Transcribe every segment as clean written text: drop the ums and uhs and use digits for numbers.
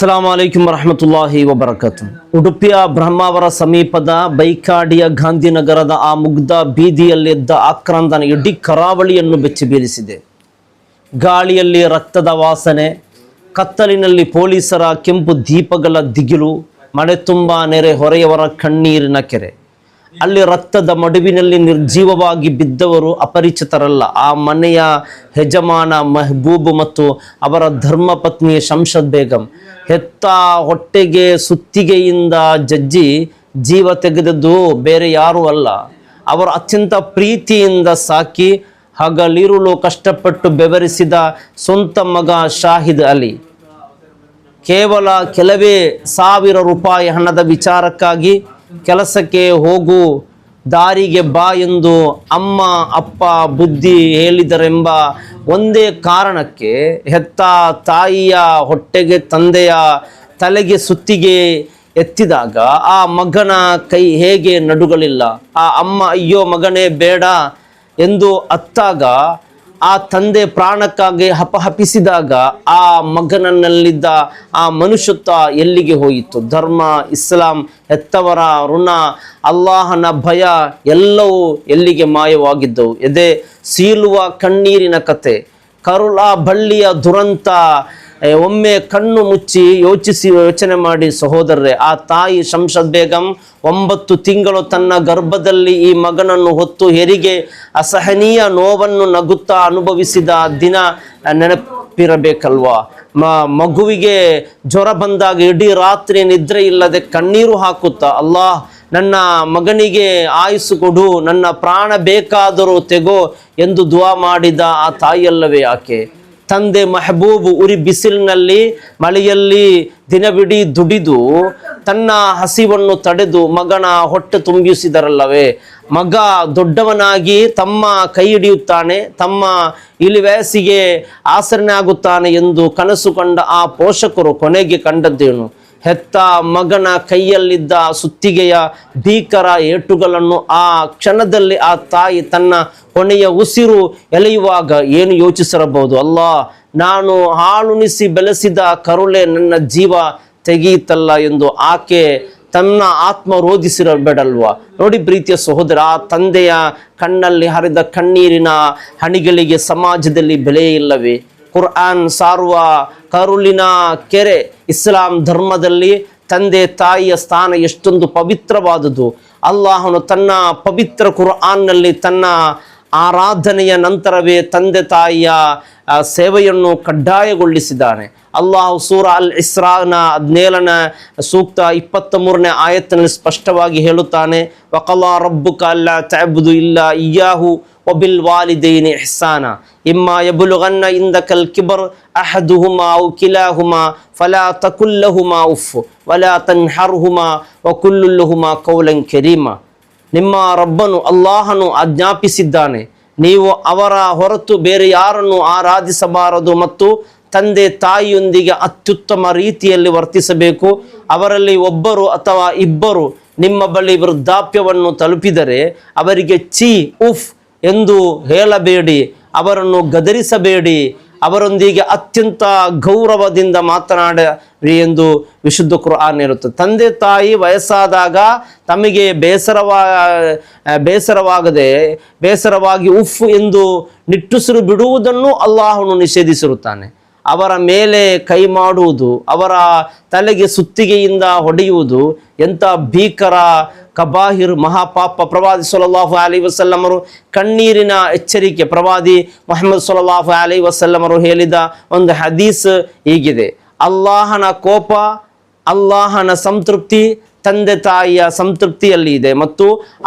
ಅಸ್ಸಲಾಮು ಅಲೈಕುಂ ವರಹಮತುಲ್ಲಾಹಿ ವಬರಕಾತು. ಉಡುಪಿಯ ಬ್ರಹ್ಮಾವರ ಸಮೀಪದ ಬೈಕಾಡಿಯ ಗಾಂಧಿನಗರದ ಆ ಮುಗ್ಧ ಬೀದಿಯಲ್ಲಿದ್ದ ಆಕ್ರಂದನ ಇಡೀ ಕರಾವಳಿಯನ್ನು ಬೆಚ್ಚಿ ಬೀಳಿಸಿದೆ. ಗಾಳಿಯಲ್ಲಿ ರಕ್ತದ ವಾಸನೆ, ಕತ್ತಲಿನಲ್ಲಿ ಪೊಲೀಸರ ಕೆಂಪು ದೀಪಗಳ ದಿಗಿಲು, ಮಳೆ ತುಂಬ ನೆರೆ ಹೊರೆಯವರ ಕಣ್ಣೀರಿನ ಕೆರೆ. ಅಲ್ಲಿ ರಕ್ತದ ಮಡುವಿನಲ್ಲಿ ನಿರ್ಜೀವವಾಗಿ ಬಿದ್ದವರು ಅಪರಿಚಿತರಲ್ಲ. ಆ ಮನೆಯ ಯಜಮಾನ ಮೆಹಬೂಬ್ ಮತ್ತು ಅವರ ಧರ್ಮಪತ್ನಿ ಶಂಷದ್ ಬೇಗಂ. ಹೆತ್ತ ಹೊಟ್ಟೆಗೆ ಸುತ್ತಿಗೆಯಿಂದ ಜಜ್ಜಿ ಜೀವ ತೆಗೆದದ್ದು ಬೇರೆ ಯಾರೂ ಅಲ್ಲ, ಅವರು ಅತ್ಯಂತ ಪ್ರೀತಿಯಿಂದ ಸಾಕಿ ಹಗಲಿರುಳು ಕಷ್ಟಪಟ್ಟು ಬೆವರಿಸಿದ ಸ್ವಂತ ಮಗ ಶಾಹಿದ್ ಅಲಿ. ಕೇವಲ ಕೆಲವೇ ಸಾವಿರ ರೂಪಾಯಿ ಹಣದ ವಿಚಾರಕ್ಕಾಗಿ ಕೆಲಸಕ್ಕೆ ಹೋಗು, ದಾರಿಗೆ ಬಾ ಎಂದು ಅಮ್ಮ ಅಪ್ಪ ಬುದ್ಧಿ ಹೇಳಿದರೆಂಬ ಒಂದೇ ಕಾರಣಕ್ಕೆ ಹೆತ್ತ ತಾಯಿಯ ಹೊಟ್ಟೆಗೆ ತಂದೆಯ ತಲೆಗೆ ಸುತ್ತಿಗೆ ಎತ್ತಿದಾಗ ಆ ಮಗನ ಕೈ ಹೇಗೆ ನಡುಗಲಿಲ್ಲ. ಆ ಅಮ್ಮ ಅಯ್ಯೋ ಮಗನೇ ಬೇಡ ಎಂದು ಅತ್ತಾಗ, ಆ ತಂದೆ ಪ್ರಾಣಕ್ಕಾಗಿ ಹಪಹಪಿಸಿದಾಗ ಆ ಮಗನಲ್ಲಿದ್ದ ಆ ಮನುಷ್ಯತ್ವ ಎಲ್ಲಿಗೆ ಹೋಯಿತು? ಧರ್ಮ, ಇಸ್ಲಾಂ, ಹೆತ್ತವರ ಋಣ, ಅಲ್ಲಾಹನ ಭಯ ಎಲ್ಲವೂ ಎಲ್ಲಿಗೆ ಮಾಯವಾಗಿದ್ದವು? ಎದೆ ಸೀಳುವ ಕಣ್ಣೀರಿನ ಕತೆ, ಕರುಳ ಬಳ್ಳಿಯ ದುರಂತ. ಒಮ್ಮೆ ಕಣ್ಣು ಮುಚ್ಚಿ ಯೋಚನೆ ಮಾಡಿ ಸಹೋದರರೇ, ಆ ತಾಯಿ ಶಂಷದ್ ಬೇಗಂ 9 ತಿಂಗಳು ತನ್ನ ಗರ್ಭದಲ್ಲಿ ಈ ಮಗನನ್ನು ಹೊತ್ತು ಹೆರಿಗೆ ಅಸಹನೀಯ ನೋವನ್ನು ನಗುತ್ತಾ ಅನುಭವಿಸಿದ ದಿನ ನೆನಪಿರಬೇಕಲ್ವಾ? ಮಗುವಿಗೆ ಜ್ವರ ಬಂದಾಗ ಇಡೀ ರಾತ್ರಿ ನಿದ್ರೆ ಇಲ್ಲದೆ ಕಣ್ಣೀರು ಹಾಕುತ್ತಾ, ಅಲ್ಲಾಹ್ ನನ್ನ ಮಗನಿಗೆ ಆಯುಸ್ಸು ಕೊಡು, ನನ್ನ ಪ್ರಾಣ ಬೇಕಾದರೂ ತೆಗೋ ಎಂದು ದುವಾ ಮಾಡಿದ ಆ ತಾಯಿಯಲ್ಲವೇ ಆಕೆ? ತಂದೆ ಮೆಹಬೂಬ್ ಉರಿ ಬಿಸಿಲಿನಲ್ಲಿ ಮಳೆಯಲ್ಲಿ ದಿನವಿಡೀ ದುಡಿದು ತನ್ನ ಹಸಿವನ್ನು ತಡೆದು ಮಗನ ಹೊಟ್ಟೆ ತುಂಬಿಸಿದರಲ್ಲವೇ? ಮಗ ದೊಡ್ಡವನಾಗಿ ತಮ್ಮ ಕೈ ಹಿಡಿಯುತ್ತಾನೆ, ತಮ್ಮ ಇಳಿವಯಸ್ಸಿಗೆ ಆಸರಣೆ ಆಗುತ್ತಾನೆ ಎಂದು ಕನಸು ಕಂಡ ಆ ಪೋಷಕರು ಕೊನೆಗೆ ಕಂಡದ್ದೇನು? ಹೆತ್ತ ಮಗನ ಕೈಯಲ್ಲಿದ್ದ ಸುತ್ತಿಗೆಯ ಭೀಕರ ಏಟುಗಳನ್ನು ಆ ಕ್ಷಣದಲ್ಲಿ ಆ ತಾಯಿ ತನ್ನ ಕೊನೆಯ ಉಸಿರು ಎಳೆಯುವಾಗ ಏನು ಯೋಚಿಸಿರಬಹುದು? ಅಲ್ಲಾ, ನಾನು ಹಾಳುಣಿಸಿ ಬೆಳೆಸಿದ ಕರುಳೆ ನನ್ನ ಜೀವ ತೆಗೆಯಿತಲ್ಲ ಎಂದು ಆಕೆ ತನ್ನ ಆತ್ಮ ರೋಧಿಸಿರಬೇಡಲ್ವಾ? ನೋಡಿ ಪ್ರೀತಿಯ ಸಹೋದರ, ಆ ತಂದೆಯ ಕಣ್ಣಲ್ಲಿ ಹರಿದ ಕಣ್ಣೀರಿನ ಹನಿಗಳಿಗೆ ಸಮಾಜದಲ್ಲಿ ಬೆಲೆ ಇಲ್ಲವೇ? ಕುರ್ಆನ್ ಸಾರುವ ಕರುಳಿನ ಕೆರೆ. ಇಸ್ಲಾಂ ಧರ್ಮದಲ್ಲಿ ತಂದೆ ತಾಯಿಯ ಸ್ಥಾನ ಎಷ್ಟೊಂದು ಪವಿತ್ರವಾದುದು. ಅಲ್ಲಾಹನು ತನ್ನ ಪವಿತ್ರ ಕುರ್ಆನ್ನಲ್ಲಿ ತನ್ನ ಆರಾಧನೆಯ ನಂತರವೇ ತಂದೆ ತಾಯಿಯ ಸೇವೆಯನ್ನು ಕಡ್ಡಾಯಗೊಳಿಸಿದ್ದಾನೆ. ಅಲ್ಲಾಹು ಸೂರಾ ಅಲ್ ಇಸ್ರಾನ 17ನೇ ಸೂಕ್ತ 23ನೇ ಆಯತ್ತಿನಲ್ಲಿ ಸ್ಪಷ್ಟವಾಗಿ ಹೇಳುತ್ತಾನೆ, ವಕಲಾ ರಬ್ಬುಕ ಅಲ್ಲಾ ತಅಬುದು ಇಲ್ಲಾ ಇಯ್ಯಾಹು ವಬಿಲ್ ವಾಲಿದೈನಿ ಇಹ್ಸಾನ ಇಮ್ಮಾ ಯಬ್ಲುಗನ್ನ ಇಂದಕಲ್ ಕಿಬರ್ ಅಹದುಹುಮಾ ಔ ಕಿಲಾಹುಮಾ ಫಲಾ ತಕುಲ್ ಲಹುಮಾ ಉಫ್ ವಲಾ ತನ್ಹರ್ಹುಮಾ ವಕುಲ್ ಲಹುಮಾ ಕೌಲನ್ ಕರೀಮಾ. ನಿಮ್ಮ ರಬ್ಬನು ಅಲ್ಲಾಹನು ಆಜ್ಞಾಪಿಸಿದ್ದಾನೆ, ನೀವು ಅವರ ಹೊರತು ಬೇರೆ ಯಾರನ್ನು ಆರಾಧಿಸಬಾರದು ಮತ್ತು ತಂದೆ ತಾಯಿಯೊಂದಿಗೆ ಅತ್ಯುತ್ತಮ ರೀತಿಯಲ್ಲಿ ವರ್ತಿಸಬೇಕು. ಅವರಲ್ಲಿ ಒಬ್ಬರು ಅಥವಾ ಇಬ್ಬರು ನಿಮ್ಮ ಬಳಿ ವೃದ್ಧಾಪ್ಯವನ್ನು ತಲುಪಿದರೆ ಅವರಿಗೆ ಚೀ ಉಫ್ ಎಂದು ಹೇಳಬೇಡಿ, ಅವರನ್ನು ಗದರಿಸಬೇಡಿ, ಅವರೊಂದಿಗೆ ಅತ್ಯಂತ ಗೌರವದಿಂದ ಮಾತನಾಡಿ ಎಂದು ವಿಶುದ್ಧ ಕುರ್ಆನ್ ಹೇಳುತ್ತದೆ. ತಂದೆ ತಾಯಿ ವಯಸ್ಸಾದಾಗ ತಮಗೆ ಬೇಸರವಾಗಿ ಉಫ್ ಎಂದು ನಿಟ್ಟುಸಿರು ಬಿಡುವುದನ್ನು ಅಲ್ಲಾಹನು ನಿಷೇಧಿಸಿರುತ್ತಾನೆ. ಅವರ ಮೇಲೆ ಕೈ ಮಾಡುವುದು, ಅವರ ತಲೆಗೆ ಸುತ್ತಿಗೆಯಿಂದ ಹೊಡೆಯುವುದು ಎಂಥ ಭೀಕರ ಕಬಾಹಿರ್ ಮಹಾಪಾಪ. ಪ್ರವಾದಿ ಸಲ್ಲಲ್ಲಾಹು ಅಲೈಹಿ ವಸಲ್ಲಮರು ಕಣ್ಣೀರಿನ ಎಚ್ಚರಿಕೆ. ಪ್ರವಾದಿ ಮುಹಮ್ಮದ್ ಸಲ್ಲಲ್ಲಾಹು ಅಲೈಹಿ ವಸಲ್ಲಮರು ಹೇಳಿದ ಒಂದು ಹದೀಸ್ ಹೀಗಿದೆ: ಅಲ್ಲಾಹನ ಕೋಪ, ಅಲ್ಲಾಹನ ಸಂತೃಪ್ತಿ ತಂದೆ ತಾಯಿಯ ಸಂತೃಪ್ತಿಯಲ್ಲಿ ಇದೆ ಮತ್ತು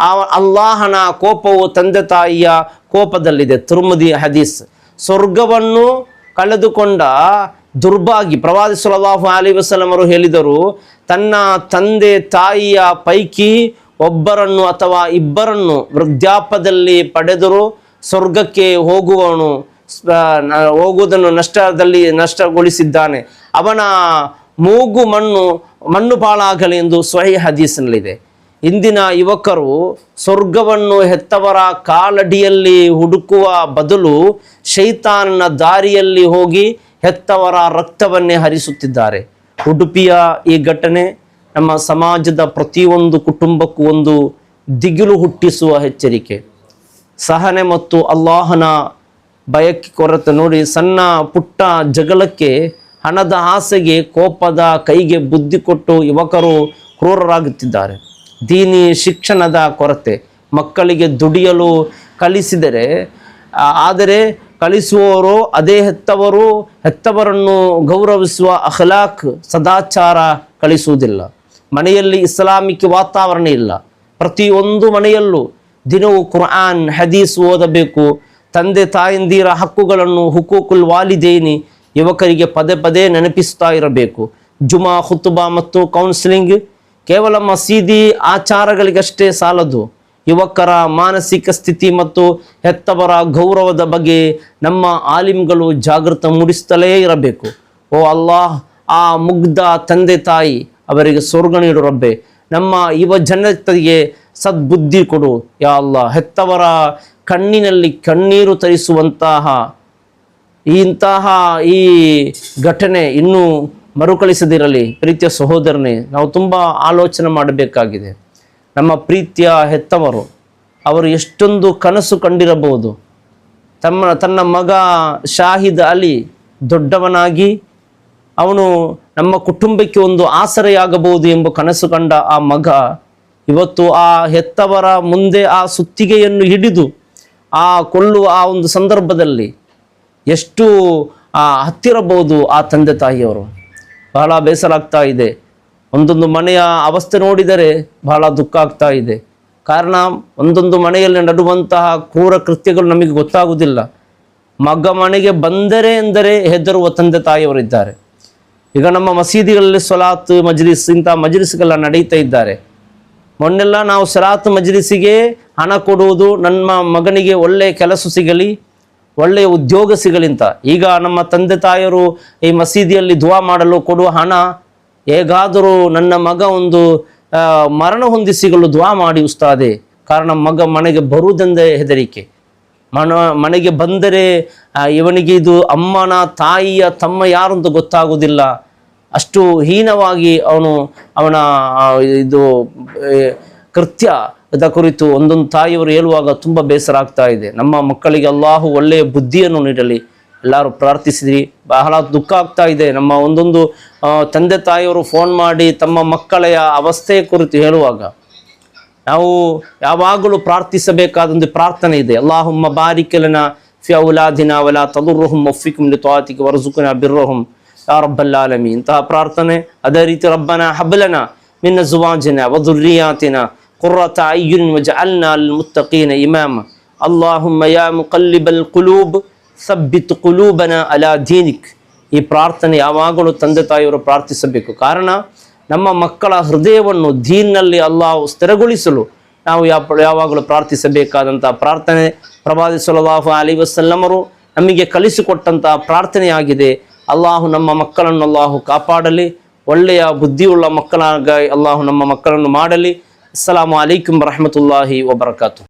ಅಲ್ಲಾಹನ ಕೋಪವು ತಂದೆ ತಾಯಿಯ ಕೋಪದಲ್ಲಿದೆ. ತಿರ್ಮಿದಿ ಹದೀಸ್. ಸ್ವರ್ಗವನ್ನು ಕಳೆದುಕೊಂಡ ದುರ್ಭಾಗಿ ಪ್ರವಾದಿ ಸಲ್ಲಲ್ಲಾಹು ಅಲೈಹಿ ವಸಲ್ಲಮರು ಹೇಳಿದರು, ತನ್ನ ತಂದೆ ತಾಯಿಯ ಪೈಕಿ ಒಬ್ಬರನ್ನು ಅಥವಾ ಇಬ್ಬರನ್ನು ವೃದ್ಧಾಪ್ಯದಲ್ಲಿ ಪಡೆದರೂ ಸ್ವರ್ಗಕ್ಕೆ ಹೋಗುವುದನ್ನು ನಷ್ಟಗೊಳಿಸಿದ್ದಾನೆ, ಅವನ ಮೂಗು ಮಣ್ಣು ಪಾಲಾಗಲಿ ಎಂದು ಸ್ವಹೀಹ್ ಹದೀಸ್ನಲ್ಲಿದೆ. ಇಂದಿನ ಯುವಕರು ಸ್ವರ್ಗವನ್ನು ಹೆತ್ತವರ ಕಾಲಡಿಯಲ್ಲಿ ಹುಡುಕುವ ಬದಲು ಶೈತಾನನ ದಾರಿಯಲ್ಲಿ ಹೋಗಿ ಹೆತ್ತವರ ರಕ್ತವನ್ನೇ ಹರಿಸುತ್ತಿದ್ದಾರೆ. ಉಡುಪಿಯ ಈ ಘಟನೆ ನಮ್ಮ ಸಮಾಜದ ಪ್ರತಿಯೊಂದು ಕುಟುಂಬಕ್ಕೂ ಒಂದು ದಿಗಿಲು ಹುಟ್ಟಿಸುವ ಎಚ್ಚರಿಕೆ. ಸಹನೆ ಮತ್ತು ಅಲ್ಲಾಹನ ಭಯಕ್ಕೆ ಕೊರತೆ ನೋಡಿ. ಸಣ್ಣ ಪುಟ್ಟ ಜಗಳಕ್ಕೆ, ಹಣದ ಆಸೆಗೆ, ಕೋಪದ ಕೈಗೆ ಬುದ್ಧಿ ಕೊಟ್ಟು ಯುವಕರು ಕ್ರೂರರಾಗುತ್ತಿದ್ದಾರೆ. ದೀನಿ ಶಿಕ್ಷಣದ ಕೊರತೆ. ಮಕ್ಕಳಿಗೆ ದುಡಿಯಲು ಕಲಿಸಿದರೆ, ಆದರೆ ಕಲಿಸುವವರು ಅದೇ ಹೆತ್ತವರನ್ನು ಗೌರವಿಸುವ ಅಖ್ಲಾಕ್ ಸದಾಚಾರ ಕಲಿಸುವುದಿಲ್ಲ. ಮನೆಯಲ್ಲಿ ಇಸ್ಲಾಮಿಕ್ ವಾತಾವರಣ ಇಲ್ಲ. ಪ್ರತಿಯೊಂದು ಮನೆಯಲ್ಲೂ ದಿನವೂ ಕುರ್ಆನ್ ಹದೀಸ್ ಓದಬೇಕು. ತಂದೆ ತಾಯಂದಿರ ಹಕ್ಕುಗಳನ್ನು ಹುಕೂಕುಲ್ ವಾಲಿದೇನಿ ಯುವಕರಿಗೆ ಪದೇ ಪದೇ ನೆನಪಿಸ್ತಾ ಇರಬೇಕು. ಜುಮಾ, ಖುತುಬಾ ಮತ್ತು ಕೌನ್ಸಿಲಿಂಗ್ ಕೇವಲ ಮಸೀದಿ ಆಚಾರಗಳಿಗಷ್ಟೇ ಸಾಲದು. ಯುವಕರ ಮಾನಸಿಕ ಸ್ಥಿತಿ ಮತ್ತು ಹೆತ್ತವರ ಗೌರವದ ಬಗ್ಗೆ ನಮ್ಮ ಆಲಿಮ್ಗಳು ಜಾಗೃತ ಮೂಡಿಸ್ತಲೇ ಇರಬೇಕು. ಓ ಅಲ್ಲಾಹ್, ಆ ಮುಗ್ಧ ತಂದೆ ತಾಯಿ ಅವರಿಗೆ ಸ್ವರ್ಗ ನೀಡು ರಬ್ಬೆ. ನಮ್ಮ ಯುವ ಜನತೆಗೆ ಸದ್ಬುದ್ಧಿ ಕೊಡು ಯಾ ಅಲ್ಲಾಹ್. ಹೆತ್ತವರ ಕಣ್ಣಿನಲ್ಲಿ ಕಣ್ಣೀರು ತರಿಸುವಂತಹ ಈ ಘಟನೆ ಇನ್ನೂ ಮರುಕಳಿಸದಿರಲಿ. ಪ್ರೀತಿಯ ಸಹೋದರನೇ, ನಾವು ತುಂಬ ಆಲೋಚನೆ ಮಾಡಬೇಕಾಗಿದೆ. ನಮ್ಮ ಪ್ರೀತಿಯ ಹೆತ್ತವರು, ಅವರು ಎಷ್ಟೊಂದು ಕನಸು ಕಂಡಿರಬಹುದು. ತನ್ನ ಮಗ ಶಾಹಿದ್ ಅಲಿ ದೊಡ್ಡವನಾಗಿ ಅವನು ನಮ್ಮ ಕುಟುಂಬಕ್ಕೆ ಒಂದು ಆಸರೆಯಾಗಬಹುದು ಎಂಬ ಕನಸು ಕಂಡ ಆ ಮಗ ಇವತ್ತು ಆ ಹೆತ್ತವರ ಮುಂದೆ ಆ ಸುತ್ತಿಗೆಯನ್ನು ಹಿಡಿದು ಕೊಲ್ಲುವ ಆ ಒಂದು ಸಂದರ್ಭದಲ್ಲಿ ಎಷ್ಟು ಹತ್ತಿರಬಹುದು ಆ ತಂದೆ ತಾಯಿಯವರು. ಬಹಳ ಬೇಸರ ಆಗ್ತಾ ಇದೆ. ಒಂದೊಂದು ಮನೆಯ ಅವಸ್ಥೆ ನೋಡಿದರೆ ಬಹಳ ದುಃಖ ಆಗ್ತಾ ಇದೆ. ಕಾರಣ, ಒಂದೊಂದು ಮನೆಯಲ್ಲಿ ನಡುವಂತಹ ಕ್ರೂರ ಕೃತ್ಯಗಳು ನಮಗೆ ಗೊತ್ತಾಗುವುದಿಲ್ಲ. ಮಗ ಮನೆಗೆ ಬಂದರೆ ಎಂದರೆ ಹೆದರುವ ತಂದೆ ತಾಯಿಯವರಿದ್ದಾರೆ. ಈಗ ನಮ್ಮ ಮಸೀದಿಗಳಲ್ಲಿ ಸಲಾತ್ ಮಜ್ಲಿಸ್, ಇಂಥ ಮಜ್ಲಿಸ್ಗೆಲ್ಲ ನಡೀತಾ ಇದ್ದಾರೆ. ಮೊನ್ನೆಲ್ಲ ನಾವು ಸಲಾತ್ ಮಜ್ಲಿಸಿಗೆ ಹಣ ಕೊಡುವುದು, ನನ್ನ ಮಗನಿಗೆ ಒಳ್ಳೆಯ ಕೆಲಸ ಸಿಗಲಿ, ಒಳ್ಳೆಯ ಉದ್ಯೋಗ ಸಿಗಲಿ ಅಂತ. ಈಗ ನಮ್ಮ ತಂದೆ ತಾಯಿಯರು ಈ ಮಸೀದಿಯಲ್ಲಿ ದುವಾ ಮಾಡಲು ಕೊಡುವ ಹಣ, ಹೇಗಾದರೂ ನನ್ನ ಮಗ ಒಂದು ಮರಣ ಹೊಂದಿ ಸಿಗಲು ದುವಾ ಮಾಡಿ ಉಸ್ತಾದೆ. ಕಾರಣ ಮಗ ಮನೆಗೆ ಬರುವುದೆಂದೇ ಹೆದರಿಕೆ. ಮನೆಗೆ ಬಂದರೆ ಇವನಿಗೆ ಇದು ಅಮ್ಮನ ತಾಯಿಯ ತಮ್ಮ ಯಾರು ಅಂತ ಗೊತ್ತಾಗುವುದಿಲ್ಲ. ಅಷ್ಟು ಹೀನವಾಗಿ ಅವನ ಇದು ಕೃತ್ಯದ ಕುರಿತು ಒಂದೊಂದು ತಾಯಿಯವರು ಹೇಳುವಾಗ ತುಂಬ ಬೇಸರ ಆಗ್ತಾ ಇದೆ. ನಮ್ಮ ಮಕ್ಕಳಿಗೆ ಅಲ್ಲಾಹು ಒಳ್ಳೆಯ ಬುದ್ಧಿಯನ್ನು ನೀಡಲಿ. ಎಲ್ಲರೂ ಪ್ರಾರ್ಥಿಸಿದ್ರಿ. ಬಹಳ ದುಃಖ ಆಗ್ತಾ ಇದೆ. ನಮ್ಮ ಒಂದೊಂದು ತಂದೆ ತಾಯಿಯವರು ಫೋನ್ ಮಾಡಿ ತಮ್ಮ ಮಕ್ಕಳ ಅವಸ್ಥೆಯ ಕುರಿತು ಹೇಳುವಾಗ ನಾವು ಯಾವಾಗಲೂ ಪ್ರಾರ್ಥಿಸಬೇಕಾದೊಂದು ಪ್ರಾರ್ಥನೆ ಇದೆ. ಅಲ್ಲಾಹುಮ್ಮ ಬಾರಿಕ್ ಲನಾ ಫಿ ಔಲಾದಿನಾ ವಲಾ ತದುರ್ರುಹುಂ ವಫಿಕ್ಹುಂ ಲಿತಾಅತಿಕ ವರ್ಜುಕ್ನಾ ಬಿರ್ರಹುಂ ಯಾ ರಬ್ಬಲ್ ಆಲಮೀನ್. ಇಂತಹ ಪ್ರಾರ್ಥನೆ. ಅದೇ ರೀತಿ ರಬ್ಬನಾ ಹಬ್ ಲನಾ ಮಿನ್ ಅಜ್ವಾಜಿನಾ ವ ದುರ್ರಿಯಾತಿನಾ ಕುರ್ರತ ಅಯ್ಯುನ್ ವಜಅಲ್ನಾ ಲಿಲ್ ಮುತ್ತಕೀನ ಇಮಾಮ. ಅಲ್ಲಾಹುಮ್ಮ ಯಾ ಮುಕಲ್ಲಿಬಲ್ ಕುಲೂಬ್ ಸಬ್ಬಿತ್ ಕುಲೂಬನ ಅಲಾ ದೀನಿಕ್. ಈ ಪ್ರಾರ್ಥನೆ ಯಾವಾಗಲೂ ತಂದೆ ತಾಯಿಯವರು ಪ್ರಾರ್ಥಿಸಬೇಕು. ಕಾರಣ, ನಮ್ಮ ಮಕ್ಕಳ ಹೃದಯವನ್ನು ದೀನ್ನಲ್ಲಿ ಅಲ್ಲಾಹ್ ಸ್ಥಿರಗೊಳಿಸಲು ನಾವು ಯಾವಾಗಲೂ ಪ್ರಾರ್ಥಿಸಬೇಕಾದಂತಹ ಪ್ರಾರ್ಥನೆ. ಪ್ರವಾದಿ ಸಲ್ಲಲ್ಲಾಹು ಅಲೈಹಿ ವಸಲ್ಲಮರು ನಮಗೆ ಕಲಿಸಿಕೊಟ್ಟಂತಹ ಪ್ರಾರ್ಥನೆಯಾಗಿದೆ. ಅಲ್ಲಾಹು ನಮ್ಮ ಮಕ್ಕಳನ್ನು ಅಲ್ಲಾಹು ಕಾಪಾಡಲಿ. ಒಳ್ಳೆಯ ಬುದ್ಧಿಯುಳ್ಳ ಮಕ್ಕಳಾಗಿ ಅಲ್ಲಾಹು ನಮ್ಮ ಮಕ್ಕಳನ್ನು ಮಾಡಲಿ. ಅಸ್ಸಲಾಮು ಅಲೈಕುಂ ವರಹಮತುಲ್ಲಾಹಿ ವಬರಕಾತು.